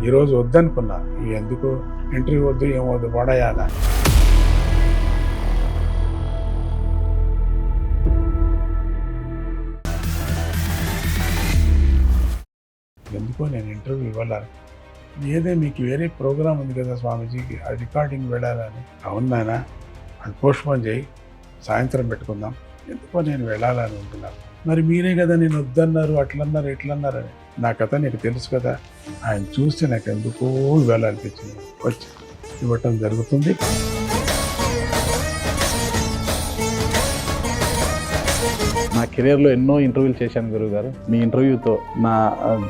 ఈరోజు వద్దనుకున్నా, ఎందుకు ఇంటర్వ్యూ వద్దు ఏమొద్దు పడయాల. ఎందుకో నేను ఇంటర్వ్యూ ఇవ్వాలని. ఏదే మీకు వేరే ప్రోగ్రామ్ ఉంది కదా స్వామీజీకి, ఆ రికార్డింగ్ వెళ్ళాలని. అవునానా, అది పోస్ట్పోన్ చేయి, సాయంత్రం పెట్టుకుందాం. ఎందుకో నేను వెళ్ళాలని ఉంటున్నాను. మరి మీరే కదా నేను వద్దన్నారు, అట్లన్నారు ఇట్లన్నారు అని. నా కథ నీకు తెలుసు కదా. ఆయన చూస్తే నాకు ఎందుకో ఇవ్వాలనిపించింది, వచ్చి ఇవ్వటం జరుగుతుంది. నా కెరీర్లో ఎన్నో ఇంటర్వ్యూలు చేశాను గురువుగారు. మీ ఇంటర్వ్యూతో నా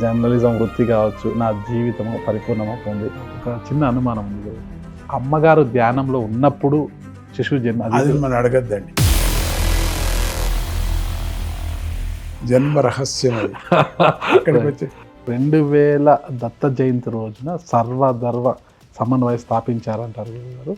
జర్నలిజం వృత్తి కావచ్చు, నా జీవితము పరిపూర్ణమవుతుంది. ఒక చిన్న అనుమానం ఉంది గురువు, అమ్మగారు ధ్యానంలో ఉన్నప్పుడు శిశువు జన్మ అది మనం అడగద్దండి, జన్మ రహస్యం అది. అక్కడికి వచ్చి 2000 దత్త జయంతి రోజున సర్వధర్మ సమన్వయం స్థాపించారంటారు గురుగారు.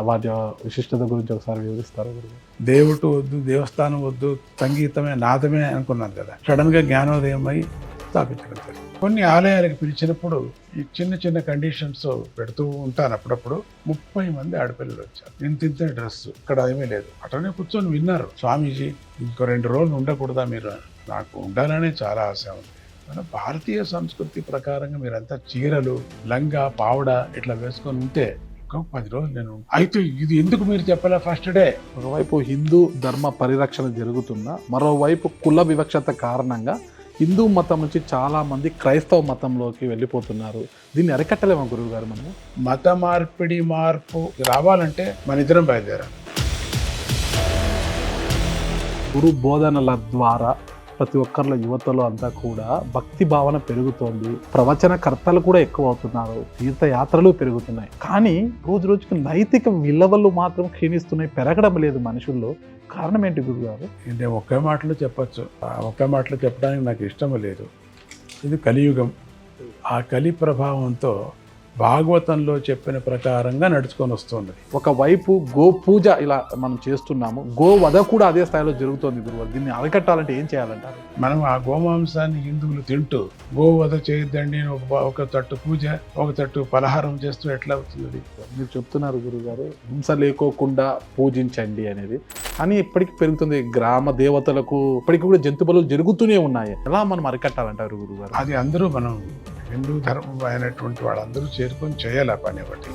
వాటి విశిష్టత గురించి ఒకసారి వివరిస్తారు గురుగారు. దేవుడు వద్దు, దేవస్థానం వద్దు, సంగీతమే నాదమే అనుకున్నాను కదా. సడన్గా జ్ఞానోదయం అయి స్థాపించగలుగుతారు. కొన్ని ఆలయాలకు పిలిచినప్పుడు ఈ చిన్న చిన్న కండిషన్స్ పెడుతూ ఉంటాను. అప్పుడప్పుడు 30 మంది ఆడపిల్లలు వచ్చారు. ఇంత డ్రెస్, ఇక్కడ ఏమీ లేదు. అటనే కూర్చొని విన్నారు. స్వామీజీ ఇంకో 2 రోజులు ఉండకూడదా మీరు? నాకు ఉండాలనే చాలా ఆశ ఉంది. మన భారతీయ సంస్కృతి ప్రకారంగా మీరంతా చీరలు, లంగా, పావడ ఇట్లా వేసుకొని ఉంటే 10 రోజులు నేను. అయితే ఇది ఎందుకు మీరు చెప్పలే ఫస్ట్ డే? ఒకవైపు హిందూ ధర్మ పరిరక్షణ జరుగుతున్నా, మరోవైపు కుల వివక్షత కారణంగా హిందూ మతం నుంచి చాలా మంది క్రైస్తవ మతంలోకి వెళ్ళిపోతున్నారు. దీన్ని అరికట్టలేమా గురువు గారు? మనము మత మార్పు రావాలంటే మన ఇద్దరం బయలుదేరాలి. గురు బోధనల ద్వారా ప్రతి ఒక్కరిలో, యువతలో అంతా కూడా భక్తి భావన పెరుగుతోంది. ప్రవచనకర్తలు కూడా ఎక్కువ అవుతున్నారు, తీర్థయాత్రలు పెరుగుతున్నాయి. కానీ రోజు రోజుకి నైతిక విలువలు మాత్రం క్షీణిస్తున్నాయి, పెరగడం లేదు మనుషుల్లో. కారణం ఏంటి గురుగారు? నేను ఒక్క మాటలో చెప్పచ్చు. ఒక్క మాటలో చెప్పడానికి నాకు ఇష్టం లేదు. ఇది కలియుగం. ఆ కలి ప్రభావంతో భాగవతంలో చెప్పిన ప్రకారంగా నడుచుకొని వస్తుంది. ఒకవైపు గో పూజ ఇలా మనం చేస్తున్నాము, గో వధ కూడా అదే స్థాయిలో జరుగుతోంది గురుగారు. దీన్ని అరికట్టాలంటే ఏం చేయాలంటారు? మనం ఆ గోమాంసాన్ని హిందువులు తింటూ గోవధ చేయొద్దండి, ఒక తట్టు పూజ, ఒక తట్టు పలహారం చేస్తూ ఎట్లా అవుతుంది? మీరు చెప్తున్నారు గురుగారు, హింస లేకోకుండా పూజించండి అనేది. అని ఇప్పటికీ పెరుగుతుంది. గ్రామ దేవతలకు ఇప్పటికీ కూడా జంతు బలులు జరుగుతూనే ఉన్నాయి. ఎలా మనం అరికట్టాలంటారు గురుగారు? అది అందరూ మనం హిందూ ధర్మం అయినటువంటి వాళ్ళందరూ చేరుకొని చేయాలి ఆ పని ఒకటి.